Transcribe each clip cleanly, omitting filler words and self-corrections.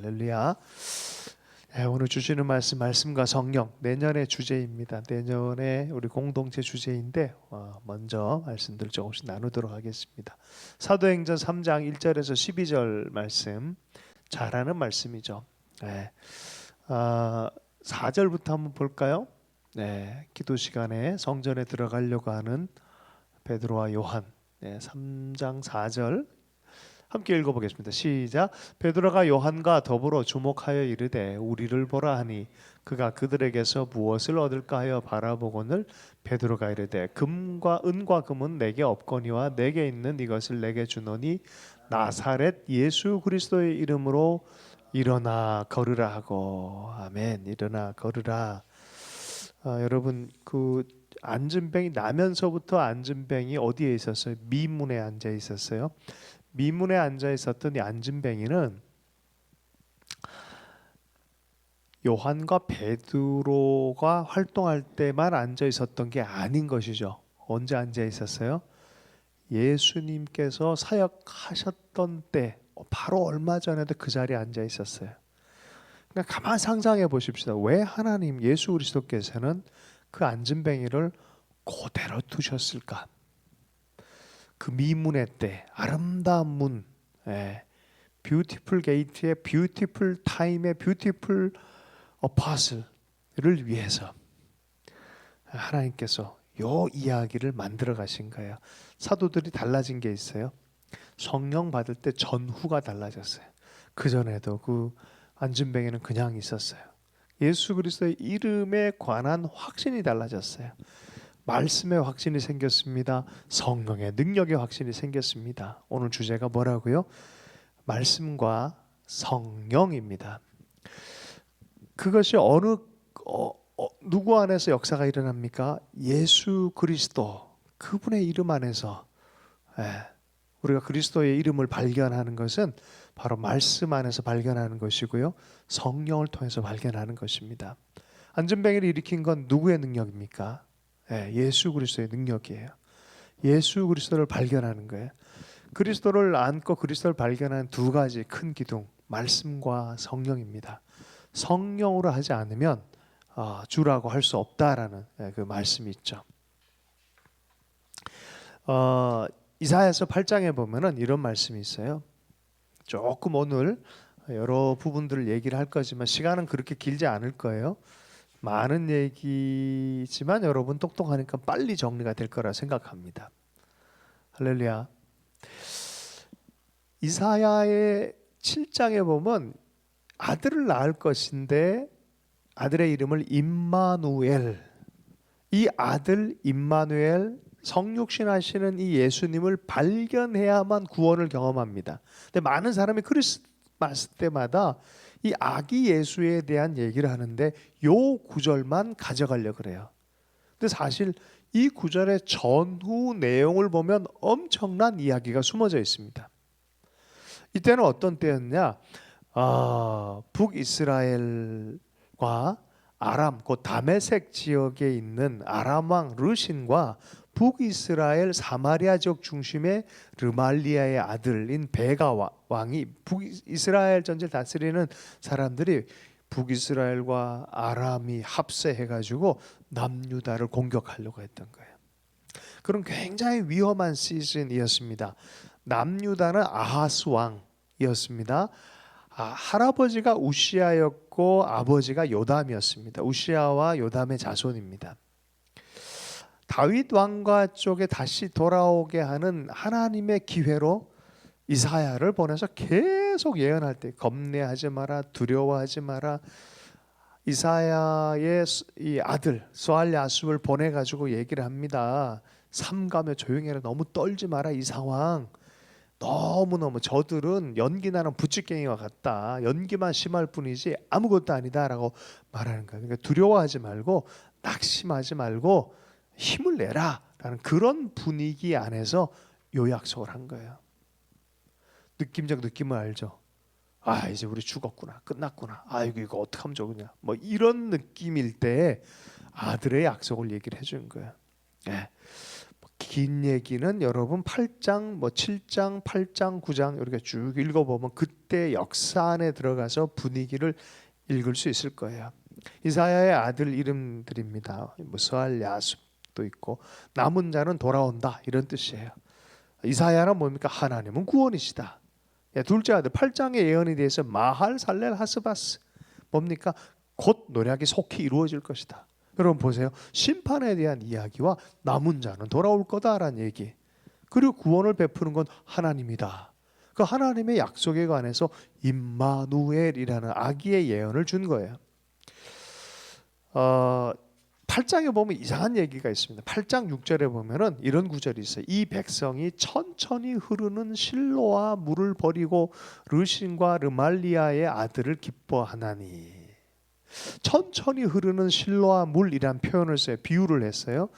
할렐루야. 오늘 주시는 말씀과 성령, 내년의 주제입니다. 내년에 우리 공동체 주제인데 먼저 말씀들 조금씩 나누도록 하겠습니다. 사도행전 3장 1절에서 12절 말씀, 잘하는 말씀이죠. 4절부터 한번 볼까요? 기도 시간에 성전에 들어가려고 하는 베드로와 요한, 3장 4절 함께 읽어보겠습니다. 시작. 베드로가 요한과 더불어 주목하여 이르되 우리를 보라 하니 그가 그들에게서 무엇을 얻을까 하여 바라보거늘 베드로가 이르되 금과 은과 금은 내게 없거니와 내게 있는 이것을 내게 주노니 나사렛 예수 그리스도의 이름으로 일어나 걸으라 하고. 아멘. 일어나 걸으라. 여러분, 그 안진뱅이 나면서부터 안진뱅이 어디에 있었어요? 미문에 앉아 있었어요. 미문에 앉아 있었던 이 안진뱅이는 요한과 베드로가 활동할 때만 앉아 있었던 게 아닌 것이죠. 언제 앉아 있었어요? 예수님께서 사역하셨던 때 바로 얼마 전에도 그 자리에 앉아 있었어요. 그러니까 가만 상상해 보십시다. 왜 하나님 예수 그리스도께서는 그 안진뱅이를 그대로 두셨을까? 그 미문의 때, 아름다운 문, 뷰티풀 게이트의 뷰티풀 타임의 뷰티풀 어파슬을 위해서 하나님께서 요 이야기를 만들어 가신 거예요. 사도들이 달라진 게 있어요. 성령 받을 때 전후가 달라졌어요. 그 전에도 그 안진뱅이는 그냥 있었어요. 예수 그리스도의 이름에 관한 확신이 달라졌어요. 말씀의 확신이 생겼습니다. 성령의 능력의 확신이 생겼습니다. 오늘 주제가 뭐라고요? 말씀과 성령입니다. 그것이 누구 안에서 역사가 일어납니까? 예수 그리스도 그분의 이름 안에서. 우리가 그리스도의 이름을 발견하는 것은 바로 말씀 안에서 발견하는 것이고요, 성령을 통해서 발견하는 것입니다. 안진뱅이를 일으킨 건 누구의 능력입니까? 예수 그리스도의 능력이에요. 예수 그리스도를 발견하는 거예요. 그리스도를 안고 그리스도를 발견한 두 가지 큰 기둥, 말씀과 성령입니다. 성령으로 하지 않으면 주라고 할 수 없다라는 그 말씀이 있죠. 이사야서 8장에 보면은 이런 말씀이 있어요. 조금 오늘 여러 부분들을 얘기를 할 거지만 시간은 그렇게 길지 않을 거예요. 많은 얘기지만 여러분 똑똑하니까 빨리 정리가 될 거라 생각합니다. 할렐루야. 이사야의 7장에 보면 아들을 낳을 것인데 아들의 이름을 임마누엘, 이 아들 임마누엘, 성육신 하시는 이 예수님을 발견해야만 구원을 경험합니다. 근데 많은 사람이 크리스마스 때마다 이 아기 예수에 대한 얘기를 하는데 요 구절만 가져가려고 그래요. 근데 사실 이 구절의 전후 내용을 보면 엄청난 이야기가 숨어져 있습니다. 이때는 어떤 때였냐? 북이스라엘과 아람, 곧 다메섹 지역에 있는 아람 왕 르신과 북이스라엘 사마리아 지역 중심의 르말리아의 아들인 베가 왕이 북이스라엘 전체를 다스리는 사람들이 북이스라엘과 아람이 합세해가지고 남유다를 공격하려고 했던 거예요. 그런 굉장히 위험한 시즌이었습니다. 남유다는 아하스 왕이었습니다. 할아버지가 우시아였고 아버지가 요담이었습니다. 우시아와 요담의 자손입니다. 다윗 왕과 쪽에 다시 돌아오게 하는 하나님의 기회로 이사야를 보내서 계속 예언할 때 겁내하지 마라, 두려워하지 마라. 이사야의 이 아들 스알야숲을 보내가지고 얘기를 합니다. 삼가며 조용히 해라, 너무 떨지 마라, 이 상황 너무너무 저들은 연기나는 부찌깽이와 같다, 연기만 심할 뿐이지 아무것도 아니다라고 말하는 거예요. 그러니까 두려워하지 말고 낙심하지 말고 힘을 내라 라는 그런 분위기 안에서 요 약속을 한 거예요. 느낌적 느낌을 알죠? 이제 우리 죽었구나, 끝났구나, 이거 어떡하면 좋으냐, 뭐 이런 느낌일 때 아들의 약속을 얘기를 해준 거예요. 긴 얘기는 여러분 8장, 7장, 8장, 9장 이렇게 쭉 읽어보면 그때 역사 안에 들어가서 분위기를 읽을 수 있을 거예요. 이사야의 아들 이름들입니다. 스알, 야숲도 있고 남은 자는 돌아온다 이런 뜻이에요. 이사야는 뭡니까? 하나님은 구원이시다. 둘째 아들 8장의 예언에 대해서 마할, 살렐, 하스바스 뭡니까? 곧 노략이 속히 이루어질 것이다. 여러분 보세요. 심판에 대한 이야기와 남은 자는 돌아올 거다라는 얘기. 그리고 구원을 베푸는 건 하나님이다. 그 하나님의 약속에 관해서 임마누엘이라는 아기의 예언을 준 거예요. 8장에 보면 이상한 얘기가 있습니다. 8장 6절에 보면은 이런 구절이 있어요. 이 백성이 천천히 흐르는 실로와 물을 버리고 르신과 르말리아의 아들을 기뻐하나니. 천천히 흐르는 실로와 물이란 표현을 써요. 비유를 했어요.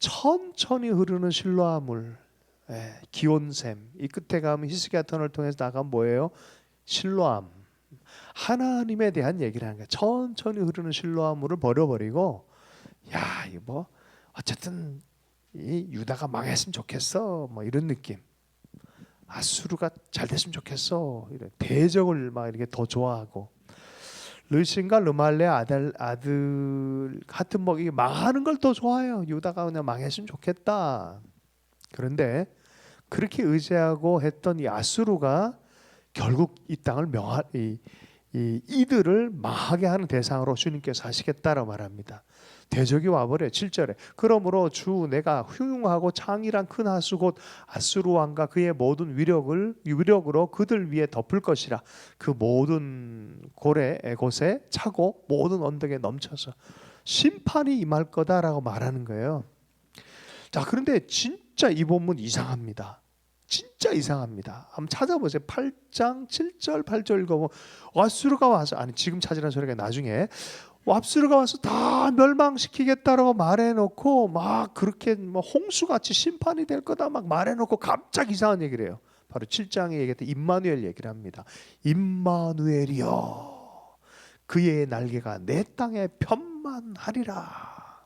천천히 흐르는 실로와 물, 기온샘. 이 끝에 가면 히스기야 터널을 통해서 나가면 뭐예요? 실로암. 하나님에 대한 얘기를 하는 거예요. 천천히 흐르는 실로와 물을 버려버리고, 야, 이거 뭐 어쨌든 이 유다가 망했으면 좋겠어. 뭐 이런 느낌. 아수르가 잘 됐으면 좋겠어. 이런 대적을 막 이렇게 더 좋아하고. 르신과 르말레 아들 같은 뭐 이게 망하는 걸 더 좋아해요. 유다가 그냥 망했으면 좋겠다. 그런데 그렇게 의지하고 했던 이 아수르가 결국 이 땅을 이들을 망하게 하는 대상으로 주님께서 하시겠다라고 말합니다. 대적이 와버려요. 7절에 그러므로 주 내가 흉흉하고 창이란 큰 하수 곧 아수르 왕과 그의 모든 위력으로 그들 위에 덮을 것이라. 그 모든 곳에 차고 모든 언덕에 넘쳐서 심판이 임할 거다라고 말하는 거예요. 자, 그런데 진짜 이 본문 이상합니다. 진짜 이상합니다. 한번 찾아보세요. 8장 7절 8절 읽어보면 아수르가 와서, 아니 지금 찾으라는 소리가 나중에, 랍스르가 와서 다 멸망시키겠다라고 말해놓고 막 그렇게 뭐 홍수같이 심판이 될 거다 막 말해놓고 갑자기 이상한 얘기를 해요. 바로 7장에 얘기했던 임마누엘 얘기를 합니다. 임마누엘이여 그의 날개가 내 땅에 편만하리라.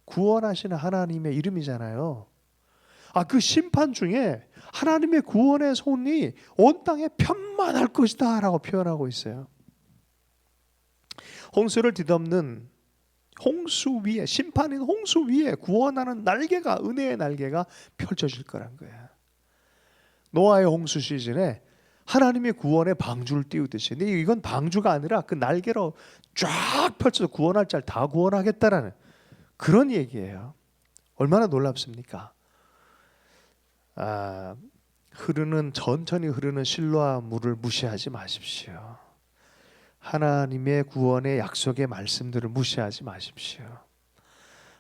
구원하시는 하나님의 이름이잖아요. 그 심판 중에 하나님의 구원의 손이 온 땅에 편만할 것이다 라고 표현하고 있어요. 홍수를 뒤덮는 홍수 위에, 심판인 홍수 위에 구원하는 날개가, 은혜의 날개가 펼쳐질 거란 거야. 노아의 홍수 시즌에 하나님의 구원의 방주를 띄우듯이, 근데 이건 방주가 아니라 그 날개로 쫙 펼쳐서 구원할 자를 다 구원하겠다라는 그런 얘기예요. 얼마나 놀랍습니까? 천천히 흐르는 실로와 물을 무시하지 마십시오. 하나님의 구원의 약속의 말씀들을 무시하지 마십시오.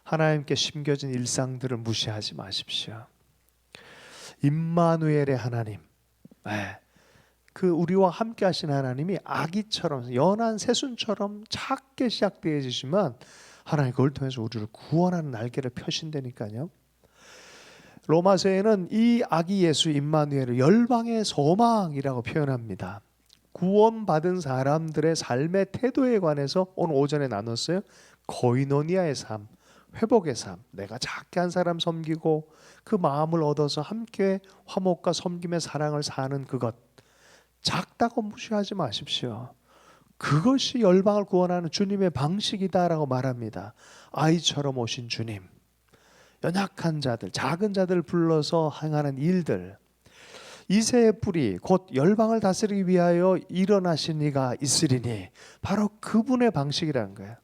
하나님께 심겨진 일상들을 무시하지 마십시오. 임마누엘의 하나님, 그 우리와 함께 하신 하나님이 아기처럼 연한 새순처럼 작게 시작되어지지만 하나님 그걸 통해서 우리를 구원하는 날개를 펴신다니까요. 로마서에는 이 아기 예수 임마누엘을 열방의 소망이라고 표현합니다. 구원받은 사람들의 삶의 태도에 관해서 오늘 오전에 나눴어요. 거이노니아의 삶, 회복의 삶. 내가 작게 한 사람 섬기고 그 마음을 얻어서 함께 화목과 섬김의 사랑을 사는 그것. 작다고 무시하지 마십시오. 그것이 열방을 구원하는 주님의 방식이다라고 말합니다. 아이처럼 오신 주님, 연약한 자들, 작은 자들 불러서 행하는 일들, 이새의 뿌리 곧 열방을 다스리기 위하여 일어나신 이가 있으리니, 바로 그분의 방식이라는 거예요.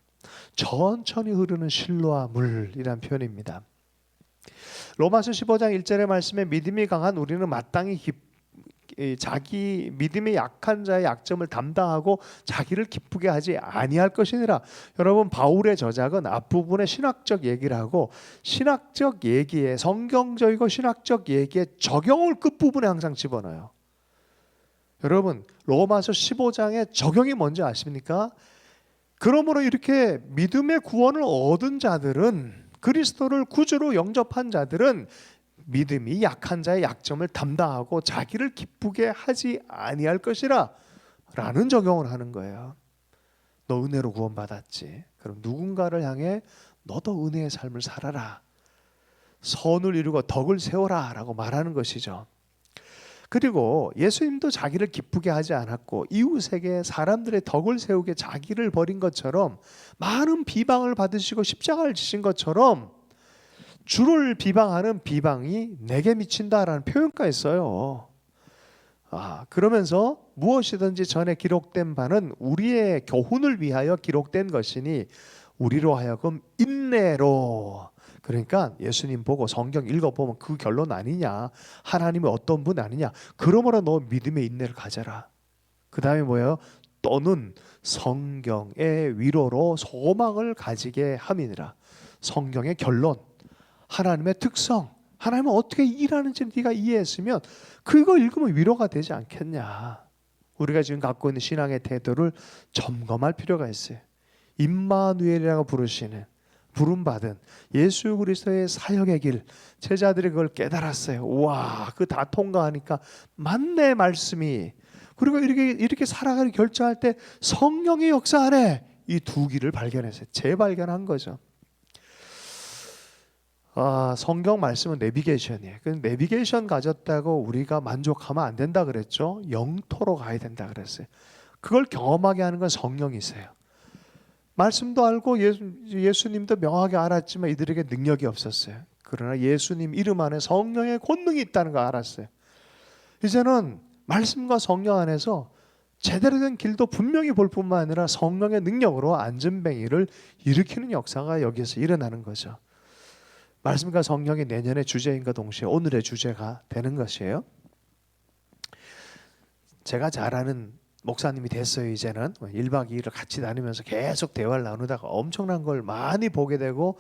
천천히 흐르는 실로와 물이란 표현입니다. 로마서 15장 1절의 말씀에 믿음이 강한 우리는 마땅히 자기 믿음의 약한 자의 약점을 담당하고 자기를 기쁘게 하지 아니할 것이니라. 여러분, 바울의 저작은 앞부분에 신학적 얘기를 하고 신학적 얘기에, 성경적이고 신학적 얘기에 적용을 끝부분에 항상 집어넣어요. 여러분, 로마서 15장의 적용이 뭔지 아십니까? 그러므로 이렇게 믿음의 구원을 얻은 자들은, 그리스도를 구주로 영접한 자들은 믿음이 약한 자의 약점을 담당하고 자기를 기쁘게 하지 아니할 것이라 라는 적용을 하는 거예요. 너 은혜로 구원받았지. 그럼 누군가를 향해 너도 은혜의 삶을 살아라. 선을 이루고 덕을 세워라 라고 말하는 것이죠. 그리고 예수님도 자기를 기쁘게 하지 않았고 이웃에게 사람들의 덕을 세우게 자기를 버린 것처럼 많은 비방을 받으시고 십자가를 지신 것처럼 주를 비방하는 비방이 내게 미친다라는 표현까지 써요. 그러면서 무엇이든지 전에 기록된 바는 우리의 교훈을 위하여 기록된 것이니 우리로 하여금 인내로. 그러니까 예수님 보고 성경 읽어보면 그 결론 아니냐, 하나님은 어떤 분 아니냐, 그러므로 너 믿음의 인내를 가져라. 그 다음에 뭐예요? 또는 성경의 위로로 소망을 가지게 함이니라. 성경의 결론, 하나님의 특성, 하나님은 어떻게 일하는지 네가 이해했으면 그거 읽으면 위로가 되지 않겠냐. 우리가 지금 갖고 있는 신앙의 태도를 점검할 필요가 있어요. 임마누엘이라고 부름받은 예수 그리스도의 사역의 길, 제자들이 그걸 깨달았어요. 와, 그 다 통과하니까 맞네 말씀이. 그리고 이렇게 살아가기 결정할 때 성령의 역사 안에 이 두 길을 발견했어요. 재발견한 거죠. 성경 말씀은 내비게이션이에요. 그 내비게이션 가졌다고 우리가 만족하면 안 된다 그랬죠. 영토로 가야 된다 그랬어요. 그걸 경험하게 하는 건 성령이세요. 말씀도 알고 예수님도 명확하게 알았지만 이들에게 능력이 없었어요. 그러나 예수님 이름 안에 성령의 권능이 있다는 거 알았어요. 이제는 말씀과 성령 안에서 제대로 된 길도 분명히 볼 뿐만 아니라 성령의 능력으로 안전뱅이를 일으키는 역사가 여기에서 일어나는 거죠. 말씀과 성령이 내년의 주제인과 동시에 오늘의 주제가 되는 것이에요. 제가 잘 아는 목사님이 됐어요. 이제는 1박 2일을 같이 다니면서 계속 대화를 나누다가 엄청난 걸 많이 보게 되고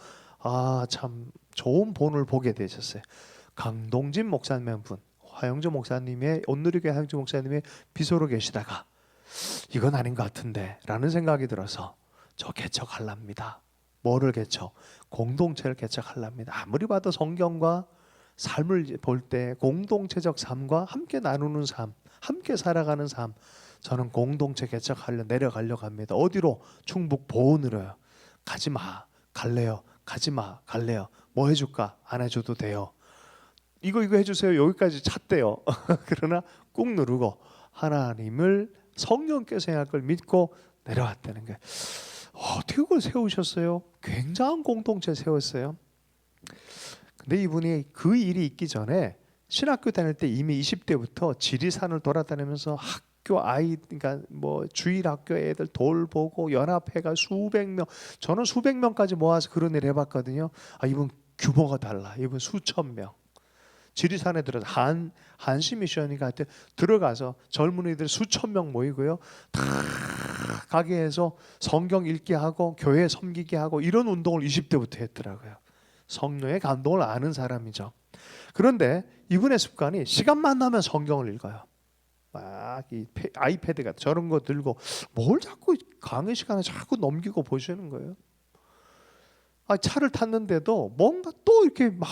참 좋은 본을 보게 되셨어요. 강동진 목사님 분, 화영조 목사님의 온누리교회 화영조 목사님의 비서로 계시다가 이건 아닌 것 같은데 라는 생각이 들어서 저 개척하랍니다. 뭐를 개척? 공동체를 개척하랍니다. 아무리 봐도 성경과 삶을 볼 때 공동체적 삶과 함께 나누는 삶, 함께 살아가는 삶, 저는 공동체 내려가려고 합니다. 어디로? 충북 보은으로요. 가지마, 갈래요. 가지마, 갈래요. 뭐 해줄까? 안 해줘도 돼요. 이거 해주세요. 여기까지 찼대요. 그러나 꾹 누르고 하나님을 성령께서 행할 걸 믿고 내려왔다는 거예요. 어떻게 그걸 세우셨어요? 굉장한 공동체 세웠어요. 근데 이분이 그 일이 있기 전에 신학교 다닐 때 이미 20대부터 지리산을 돌아다니면서 학교 그러니까 뭐 주일학교 애들 돌보고 연합회가 수백 명, 저는 수백 명까지 모아서 그런 일 해봤거든요. 이분 규모가 달라. 이분 수천 명. 지리산에 들어서 한시 미션이가 하여튼 들어가서 젊은이들 수천 명 모이고요. 다 가게 해서 성경 읽게 하고 교회 섬기게 하고 이런 운동을 20대부터 했더라고요. 성령의 감동을 아는 사람이죠. 그런데 이분의 습관이 시간만 나면 성경을 읽어요. 막 이 아이패드 같은 저런 거 들고 뭘 자꾸 강의 시간에 자꾸 넘기고 보시는 거예요. 차를 탔는데도 뭔가 또 이렇게 막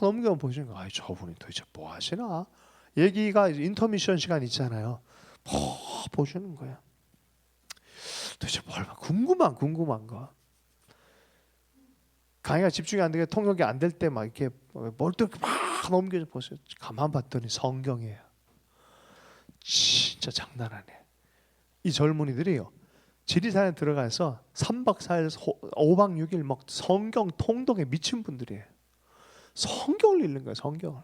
넘겨 보시는 거예요. 저분이 도대체 뭐 하시나? 얘기가 인터미션 시간 있잖아요. 보시는 거예요. 도대체 뭘 궁금한 거. 강의가 집중이 안 되게 통역이 안 될 때 막 이렇게 뭘 또 막 넘겨 보세요. 가만 봤더니 성경이에요. 진짜 장난 아니에요. 이 젊은이들이요. 지리산에 들어가서 3박 4일, 5박 6일 막 성경 통독에 미친 분들이에요. 성경을 읽는 거예요. 성경을.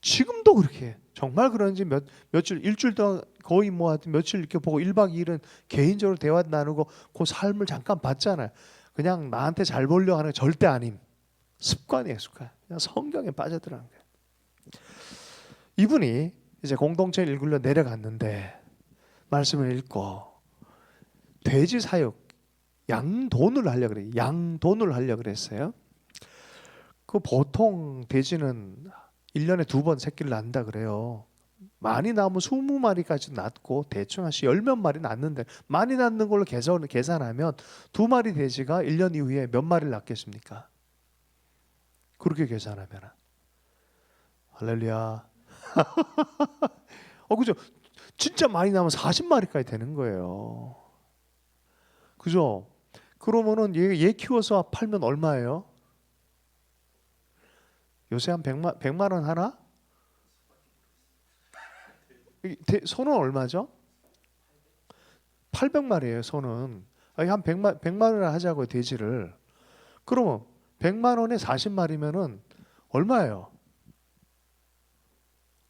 지금도 그렇게 해요. 정말 그런지 며칠 일주일 동안 거의 뭐 며칠 이렇게 보고 1박 2일은 개인적으로 대화 나누고 그 삶을 잠깐 봤잖아요. 그냥 나한테 잘 보려고 하는 거 절대 아님. 습관이에요. 습관. 그냥 성경에 빠져들어간 거예요. 이분이 이제 공동체를 읽으려 내려갔는데 말씀을 읽고 돼지 사육, 양돈을 하려고 그래요. 양돈을 하려고 그랬어요. 그 보통 돼지는 1년에 2번 새끼를 낳는다 그래요. 많이 낳으면 20마리까지 낳고 대충 한 10몇 마리 낳는데 많이 낳는 걸로 계산하면 2마리 돼지가 1년 이후에 몇 마리를 낳겠습니까? 그렇게 계산하면 할렐루야. 그죠? 진짜 많이 낳으면 40마리까지 되는 거예요. 그죠? 그러면은 얘 키워서 팔면 얼마예요? 요새 한 100만 원 하나? 소는 얼마죠? 800마리예요, 소는. 한 100만 원을 하자고요, 돼지를. 그러면 100만 원에 40마리면은 얼마예요?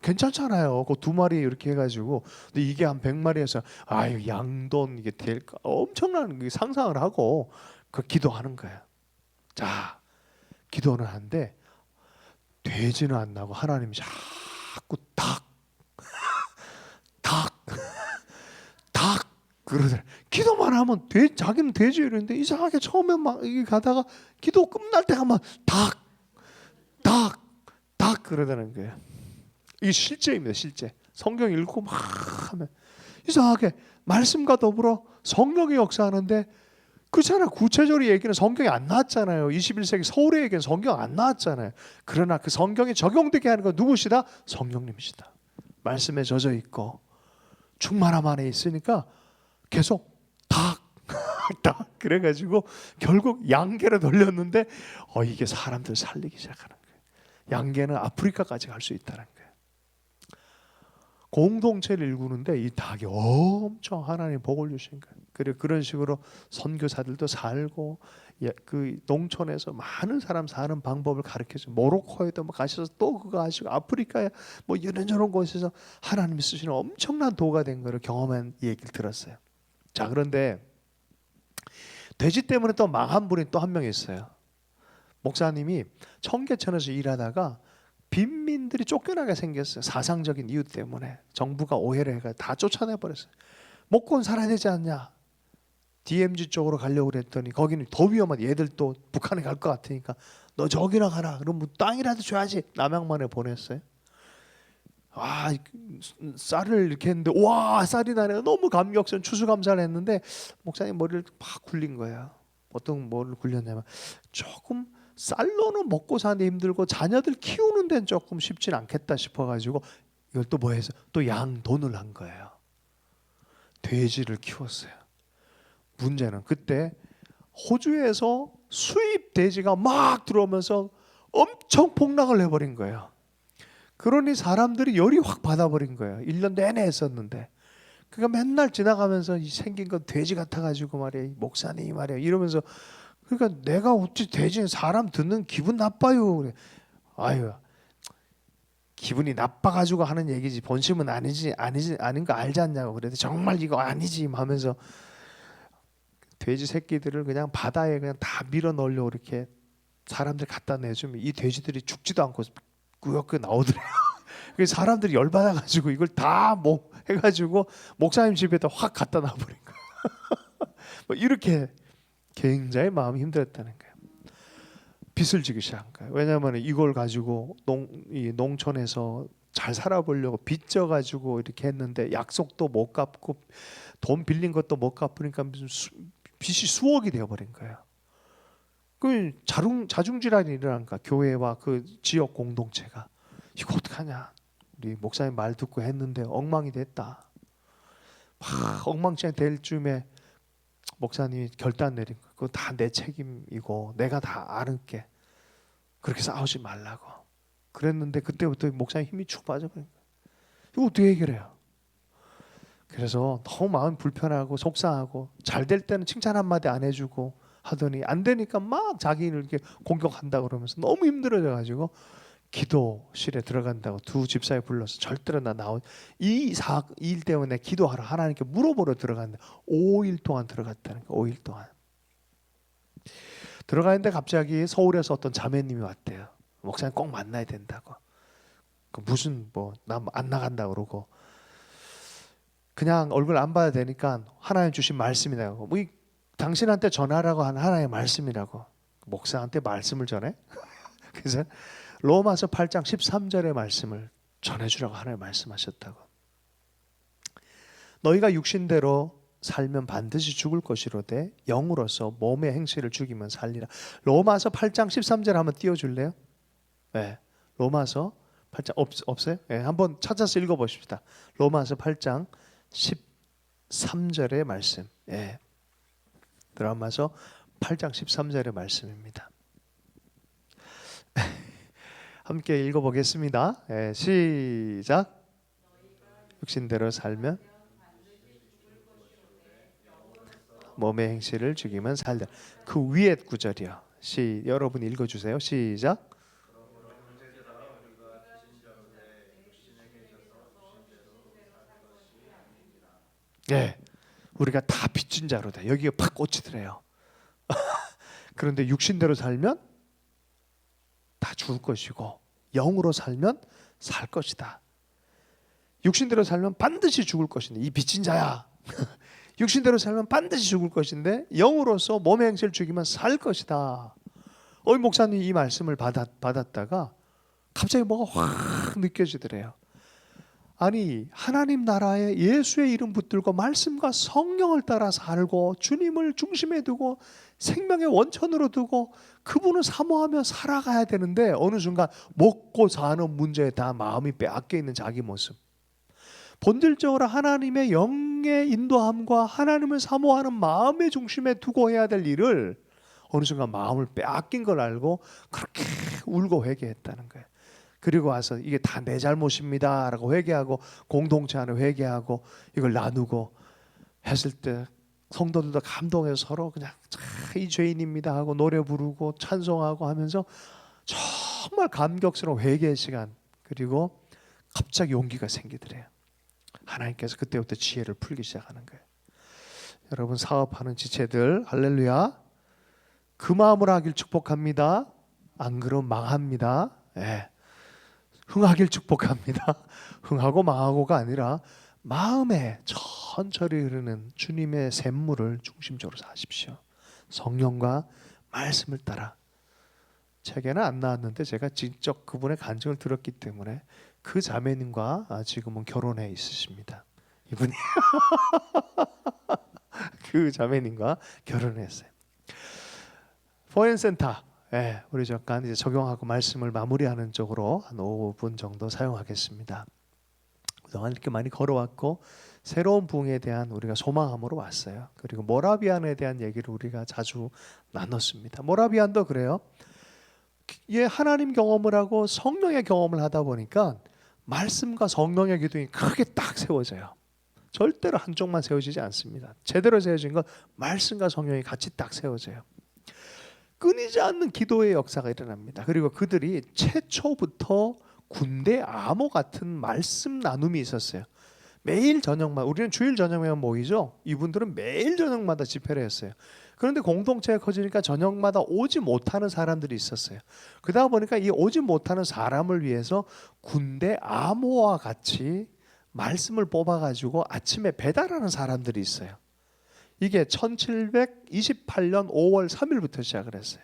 괜찮잖아요. 그 두 마리 이렇게 해가지고. 근데 이게 한 100마리에서 아유 양돈 이게 될까? 엄청난 상상을 하고 그 기도하는 거예요. 자, 기도는 하는데 되지는 않나고 하나님이 자꾸 닭, 닭, 닭 그러더래. 기도만 하면 자기는 되지 이러는데 이상하게 처음에 막 이게 가다가 기도 끝날 때 하면 닭, 닭, 닭 그러다는 거예요. 이게 실제입니다. 실제. 성경 읽고 막 하면 이상하게 말씀과 더불어 성령이 역사하는데 그렇잖아. 구체적으로 얘기는 성경에 안 나왔잖아요. 21세기 서울의 얘기는 성경 안 나왔잖아요. 그러나 그 성경에 적용되게 하는 건 누구시다? 성령님이시다. 말씀에 젖어 있고 충만함 안에 있으니까 계속 닭, 닭 그래가지고 결국 양계로 돌렸는데 이게 사람들 살리기 시작하는 거예요. 양계는 아프리카까지 갈 수 있다는 거예요. 공동체를 일구는데 이 닭이 엄청 하나님 복을 주신 거예요. 그리고 그런 식으로 선교사들도 살고 그 농촌에서 많은 사람 사는 방법을 가르쳐줘. 모로코에도 가셔서 또 그거 하시고 아프리카에 뭐 이런저런 곳에서 하나님이 쓰시는 엄청난 도가 된 거를 경험한 얘기를 들었어요. 자, 그런데 돼지 때문에 또 망한 분이 또 한 명 있어요. 목사님이 청계천에서 일하다가 빈민들이 쫓겨나게 생겼어요. 사상적인 이유 때문에 정부가 오해를 해가 다 쫓아내 버렸어요. 목권 살아야 되지 않냐? DMZ 쪽으로 가려고 그랬더니 거기는 더 위험한 얘들 또 북한에 갈 것 같으니까 너 저기나 가라. 그럼 뭐 땅이라도 줘야지. 남양만에 보냈어요. 아, 쌀을 이렇게 했는데 와 쌀이 나네요. 너무 감격스러운 추수감사를 했는데 목사님 머리를 막 굴린 거예요. 어떤 뭐를 굴렸냐면 조금 쌀로는 먹고 사는데 힘들고 자녀들 키우는 데는 조금 쉽진 않겠다 싶어가지고 이걸 또 뭐 해서 또 양돈을 한 거예요. 돼지를 키웠어요. 문제는 그때 호주에서 수입 돼지가 막 들어오면서 엄청 폭락을 해버린 거예요. 그러니 사람들이 열이 확 받아버린 거예요. 1년 내내 했었는데. 그러니까 맨날 지나가면서 이 생긴 건 돼지 같아가지고 말이야. 목사님 말이야. 이러면서 그러니까 내가 어찌 돼지 사람 듣는 기분 나빠요. 그래. 아유 기분이 나빠가지고 하는 얘기지 본심은 아닌 거 알지 않냐고. 그래도 정말 이거 아니지 하면서 돼지 새끼들을 그냥 바다에 그냥 다 밀어 넣으려고 이렇게 사람들 갖다 내주면 이 돼지들이 죽지도 않고 꾸역꾸 나오더래요. 그래서 사람들이 열받아가지고 이걸 다 뭐 해가지고 목사님 집에다 확 갖다 놔버린 거예요. 뭐 이렇게 굉장히 마음이 힘들었다는 거예요. 빚을 지기 시작한 거예요. 왜냐하면 이걸 가지고 이 농촌에서 잘 살아보려고 빚져 가지고 이렇게 했는데 약속도 못 갚고 돈 빌린 것도 못 갚으니까 무슨 빚이 수억이 되어버린 거예요. 그 자중질환이 일어나니까 교회와 그 지역 공동체가 이거 어떡하냐. 우리 목사님 말 듣고 했는데 엉망이 됐다. 막 엉망진창 될 쯤에 목사님이 결단 내린 거. 그거 다 내 책임이고 내가 다 아는게 그렇게 싸우지 말라고. 그랬는데 그때부터 목사님 힘이 축 빠져버린 거예요. 이거 어떻게 해결해요? 그래서 너무 마음 불편하고 속상하고 잘 될 때는 칭찬 한마디 안 해주고 하더니 안 되니까 막 자기를 이렇게 공격한다 그러면서 너무 힘들어져 가지고 기도실에 들어간다고 두 집사에 불러서 절대로 나 나온 이 일 때문에 기도하라 하나님께 물어보러 들어갔는데 5일 동안 들어갔다는 거예요. 5일 동안 들어가는데 갑자기 서울에서 어떤 자매님이 왔대요. 목사님 꼭 만나야 된다고. 그 무슨 뭐 나 안 나간다 그러고 그냥 얼굴 안 봐도 되니까 하나님 주신 말씀이라고. 뭐 당신한테 전하라고 한 하나님의 말씀이라고. 목사한테 말씀을 전해? 그래서 로마서 8장 13절의 말씀을 전해주라고 하나님 말씀하셨다고. 너희가 육신대로 살면 반드시 죽을 것이로되 영으로서 몸의 행실을 죽이면 살리라. 로마서 8장 13절 한번 띄워줄래요? 네. 로마서 8장 없어요? 네, 한번 찾아서 읽어보십시다. 로마서 8장 13절의 말씀. 네. 로마서 8장 13절의 말씀입니다. 함께 읽어보겠습니다. 시작. 육신대로 살면 몸의 행실을 죽이면 살다. 그 위에 구절이요. 여러분 읽어주세요. 시작. 예, 우리가 다 빚진 자로 돼. 여기가 팍 꽂히더래요. 그런데 육신대로 살면 다 죽을 것이고 영으로 살면 살 것이다. 육신대로 살면 반드시 죽을 것인데 이 빚진 자야. 육신대로 살면 반드시 죽을 것인데 영으로서 몸의 행실을 죽이면 살 것이다. 목사님 이 말씀을 받았다가 갑자기 뭐가 확 느껴지더래요. 아니 하나님 나라에 예수의 이름 붙들고 말씀과 성령을 따라 살고 주님을 중심에 두고 생명의 원천으로 두고 그분을 사모하며 살아가야 되는데 어느 순간 먹고 사는 문제에 다 마음이 빼앗겨 있는 자기 모습. 본질적으로 하나님의 영의 인도함과 하나님을 사모하는 마음의 중심에 두고 해야 될 일을 어느 순간 마음을 빼앗긴 걸 알고 그렇게 울고 회개했다는 거예요. 그리고 와서 이게 다 내 잘못입니다 라고 회개하고 공동체 안에 회개하고 이걸 나누고 했을 때 성도들도 감동해서 서로 그냥 이 죄인입니다 하고 노래 부르고 찬송하고 하면서 정말 감격스러운 회개의 시간. 그리고 갑자기 용기가 생기더래요. 하나님께서 그때부터 지혜를 풀기 시작하는 거예요. 여러분 사업하는 지체들 할렐루야. 그 마음으로 하길 축복합니다. 안 그러면 망합니다. 흥하길 축복합니다. 흥하고 망하고가 아니라 마음에 천천히 흐르는 주님의 샘물을 중심적으로 사십시오. 성령과 말씀을 따라. 책에는 안 나왔는데 제가 직접 그분의 간증을 들었기 때문에 그 자매님과 지금은 결혼해 있으십니다. 이분이 그 자매님과 결혼했어요. 포엔센터 우리 잠깐 이제 적용하고 말씀을 마무리하는 쪽으로 한 5분 정도 사용하겠습니다. 그동안 이렇게 많이 걸어왔고 새로운 부흥에 대한 우리가 소망함으로 왔어요. 그리고 모라비안에 대한 얘기를 우리가 자주 나눴습니다. 모라비안도 그래요. 하나님 경험을 하고 성령의 경험을 하다 보니까 말씀과 성령의 기둥이 크게 딱 세워져요. 절대로 한쪽만 세워지지 않습니다. 제대로 세워진 건 말씀과 성령이 같이 딱 세워져요. 끊이지 않는 기도의 역사가 일어납니다. 그리고 그들이 최초부터 군대 암호 같은 말씀 나눔이 있었어요. 매일 저녁마다, 우리는 주일 저녁에만 모이죠. 이분들은 매일 저녁마다 집회를 했어요. 그런데 공동체가 커지니까 저녁마다 오지 못하는 사람들이 있었어요. 그러다 보니까 이 오지 못하는 사람을 위해서 군대 암호와 같이 말씀을 뽑아가지고 아침에 배달하는 사람들이 있어요. 이게 1728년 5월 3일부터 시작을 했어요.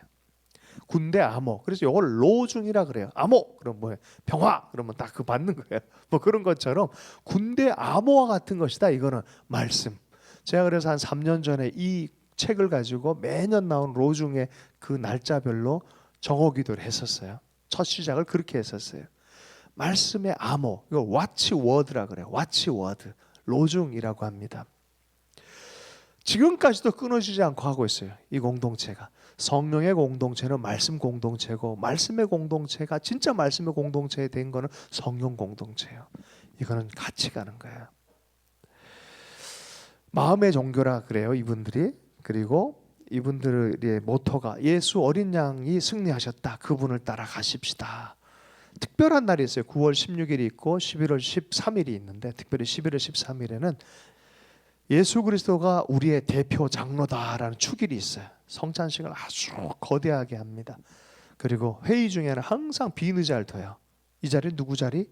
군대 암호. 그래서 이걸 로중이라 그래요. 암호. 그럼 뭐예요? 병화. 그러면 딱 그 받는 거예요. 뭐 그런 것처럼 군대 암호와 같은 것이다. 이거는 말씀. 제가 그래서 한 3년 전에 이 책을 가지고 매년 나온 로중의 그 날짜별로 정오기도를 했었어요. 첫 시작을 그렇게 했었어요. 말씀의 암호. 이거 와치워드라 그래요. 와치워드. 로중이라고 합니다. 지금까지도 끊어지지 않고 하고 있어요. 이 공동체가. 성령의 공동체는 말씀 공동체고 말씀의 공동체가 진짜 말씀의 공동체에 된 거는 성령 공동체예요. 이거는 같이 가는 거예요. 마음의 종교라 그래요. 이분들이. 그리고 이분들의 모토가 예수 어린 양이 승리하셨다. 그분을 따라가십시다. 특별한 날이 있어요. 9월 16일이 있고 11월 13일이 있는데 특별히 11월 13일에는 예수 그리스도가 우리의 대표 장로다라는 축일이 있어요. 성찬식을 아주 거대하게 합니다. 그리고 회의 중에는 항상 빈 의자를 둬요. 이 자리 누구 자리?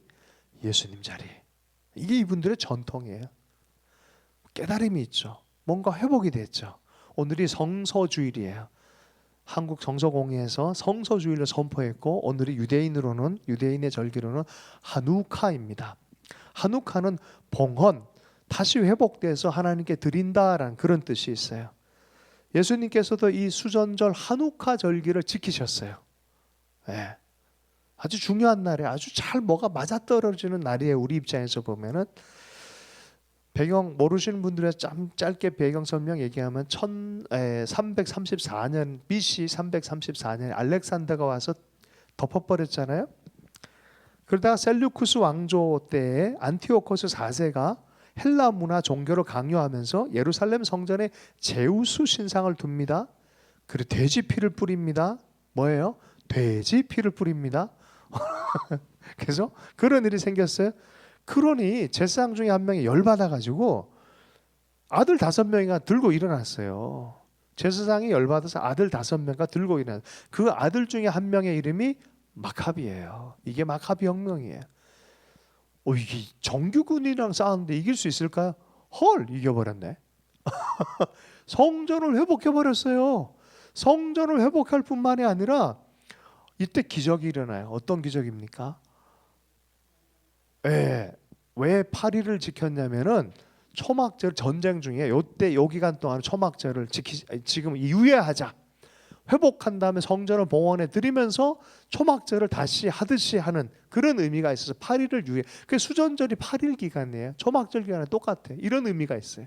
예수님 자리. 이게 이분들의 전통이에요. 깨달음이 있죠. 뭔가 회복이 됐죠. 오늘이 성서주일이에요. 한국 성서공회에서 성서주일을 선포했고 오늘이 유대인의 절기로는 하누카입니다. 하누카는 봉헌, 다시 회복돼서 하나님께 드린다라는 그런 뜻이 있어요. 예수님께서도 이 수전절 하누카 절기를 지키셨어요. 아주 중요한 날에 아주 잘 뭐가 맞아떨어지는 날이에요. 우리 입장에서 보면은. 배경 모르시는 분들에 짧게 배경 설명 얘기하면 334년 BC 334년에 알렉산더가 와서 덮어버렸잖아요. 그러다가 셀류쿠스 왕조 때에 안티오코스 4세가 헬라 문화 종교를 강요하면서 예루살렘 성전에 제우스 신상을 둡니다. 그리고 돼지 피를 뿌립니다. 뭐예요? 돼지 피를 뿌립니다. 그래서 그런 일이 생겼어요. 그러니 제사장 중에 한 명이 열받아가지고 아들 5명이가 들고 일어났어요. 제사장이 열받아서 아들 5명가 들고 일어났어요. 그 아들 중에 한 명의 이름이 마카비예요. 이게 마카비 혁명이에요. 이게 정규군이랑 싸웠는데 이길 수 있을까요? 헐, 이겨버렸네. 성전을 회복해버렸어요. 성전을 회복할 뿐만이 아니라 이때 기적이 일어나요. 어떤 기적입니까? 왜 파리를 지켰냐면은 초막절 전쟁 중에 요때 요 기간 동안 초막절을 지금 유예하자. 회복한 다음에 성전을 봉헌해 드리면서 초막절을 다시 하듯이 하는 그런 의미가 있어서 8일을 유예. 그 수전절이 8일 기간이에요. 초막절 기간에 똑같아. 이런 의미가 있어요.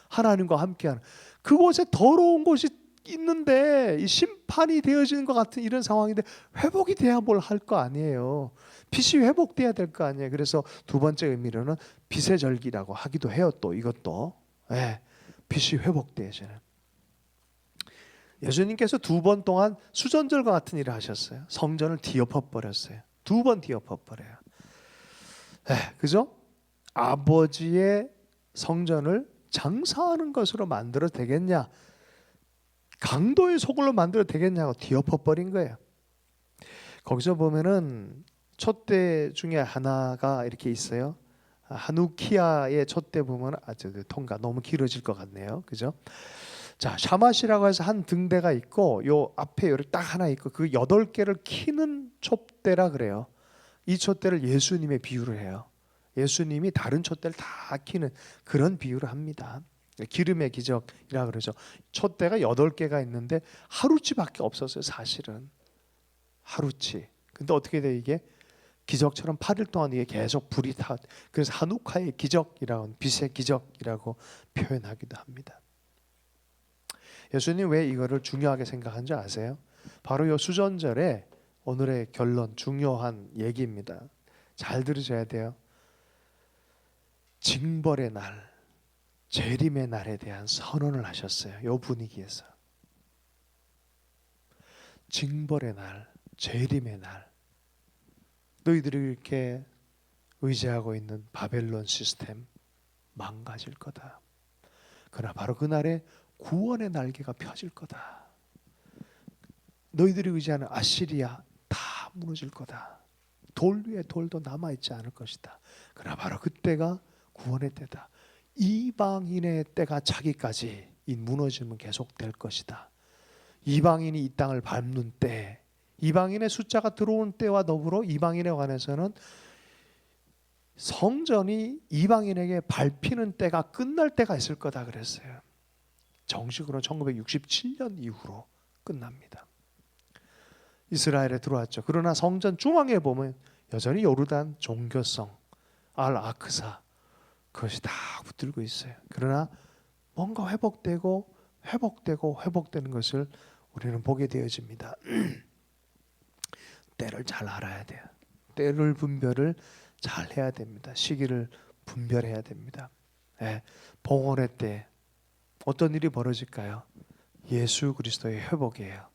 하나님과 함께하는. 그곳에 더러운 곳이 있는데 이 심판이 되어지는 것 같은 이런 상황인데 회복이 돼야 뭘 할 거 아니에요. 빚이 회복돼야 될 거 아니에요. 그래서 두 번째 의미로는 빚의 절기라고 하기도 해요. 또 이것도 빚이 회복되어지는. 예수님께서 2번 동안 수전절과 같은 일을 하셨어요. 성전을 뒤엎어 버렸어요. 2번 뒤엎어 버려요. 그죠? 아버지의 성전을 장사하는 것으로 만들어 되겠냐? 강도의 소굴로 만들어 되겠냐고 뒤엎어 버린 거예요. 거기서 보면은 촛대 중에 하나가 이렇게 있어요. 하누키아의 촛대 보면 통과 너무 길어질 것 같네요. 그죠? 자, 샤맛이라고 해서 한 등대가 있고 요 앞에 여기 딱 하나 있고 그 8개를 키는 촛대라 그래요. 이 촛대를 예수님의 비유를 해요. 예수님이 다른 촛대를 다 키는 그런 비유를 합니다. 기름의 기적이라 그러죠. 촛대가 8개가 있는데 하루치밖에 없었어요. 사실은 하루치. 근데 어떻게 돼 이게? 기적처럼 8일 동안 이게 계속 불이 타. 그래서 하누카의 기적이라고 빛의 기적이라고 표현하기도 합니다. 예수님 왜 이거를 중요하게 생각한 줄 아세요? 바로 이 수전절에 오늘의 결론 중요한 얘기입니다. 잘 들으셔야 돼요. 징벌의 날, 재림의 날에 대한 선언을 하셨어요. 이 분위기에서. 징벌의 날, 재림의 날. 너희들이 이렇게 의지하고 있는 바벨론 시스템 망가질 거다. 그러나 바로 그날에 구원의 날개가 펴질 거다. 너희들이 의지하는 아시리아 다 무너질 거다. 돌 위에 돌도 남아있지 않을 것이다. 그러나 바로 그때가 구원의 때다. 이방인의 때가 차기까지 이 무너짐은 계속될 것이다. 이방인이 이 땅을 밟는 때, 이방인의 숫자가 들어온 때와 더불어 이방인에 관해서는 성전이 이방인에게 밟히는 때가 끝날 때가 있을 거다 그랬어요. 정식으로 1967년 이후로 끝납니다. 이스라엘에 들어왔죠. 그러나 성전 중앙에 보면 여전히 요르단 종교성, 알 아크사 그것이 다 붙들고 있어요. 그러나 뭔가 회복되는 것을 우리는 보게 되어집니다. 때를 잘 알아야 돼요. 때를 분별을 잘 해야 됩니다. 시기를 분별해야 됩니다. 봉헌의 때 어떤 일이 벌어질까요? 예수 그리스도의 회복이에요.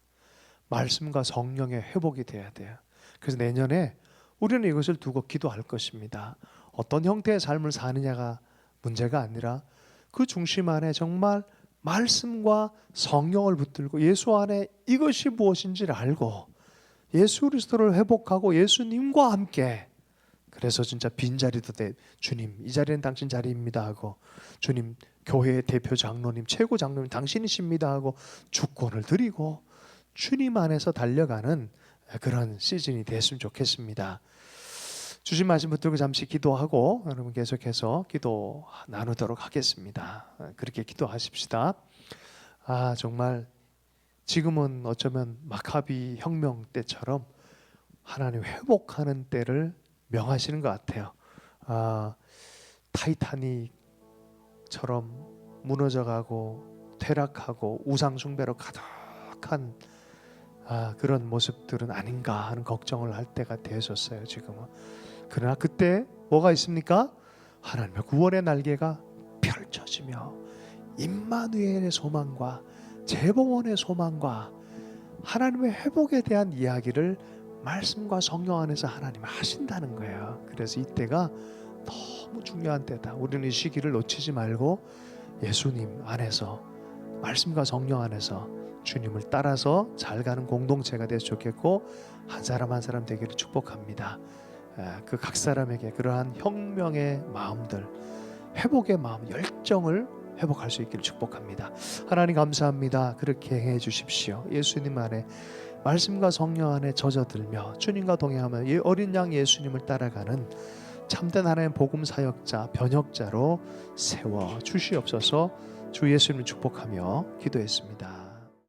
말씀과 성령의 회복이 돼야 돼요. 그래서 내년에 우리는 이것을 두고 기도할 것입니다. 어떤 형태의 삶을 사느냐가 문제가 아니라 그 중심 안에 정말 말씀과 성령을 붙들고 예수 안에 이것이 무엇인지를 알고 예수 그리스도를 회복하고 예수님과 함께, 그래서 진짜 빈자리도 돼 주님 이 자리는 당신 자리입니다 하고 주님 교회의 대표 장로님 최고 장로님 당신이십니다 하고 주권을 드리고 주님 안에서 달려가는 그런 시즌이 됐으면 좋겠습니다. 주신 말씀 붙들고 잠시 기도하고 여러분 계속해서 기도 나누도록 하겠습니다. 그렇게 기도하십시다. 정말 지금은 어쩌면 마카비 혁명 때처럼 하나님 회복하는 때를 명하시는 것 같아요. 타이타닉처럼 무너져가고 퇴락하고 우상 숭배로 가득한 그런 모습들은 아닌가 하는 걱정을 할 때가 되었어요. 지금은 그러나 그때 뭐가 있습니까? 하나님의 구원의 날개가 펼쳐지며 임마누엘의 소망과 재봉원의 소망과 하나님의 회복에 대한 이야기를 말씀과 성령 안에서 하나님이 하신다는 거예요. 그래서 이때가 너무 중요한 때다. 우리는 이 시기를 놓치지 말고 예수님 안에서, 말씀과 성령 안에서 주님을 따라서 잘 가는 공동체가 됐으면 좋겠고, 한 사람 한 사람 되기를 축복합니다. 그 각 사람에게 그러한 혁명의 마음들, 회복의 마음, 열정을 회복할 수 있기를 축복합니다. 하나님 감사합니다. 그렇게 행해 주십시오. 예수님 안에, 말씀과 성령 안에 젖어들며 주님과 동행하며 어린 양 예수님을 따라가는 참된 하나님의 복음 사역자, 변혁자로 세워 주시옵소서. 주 예수님을 축복하며 기도했습니다.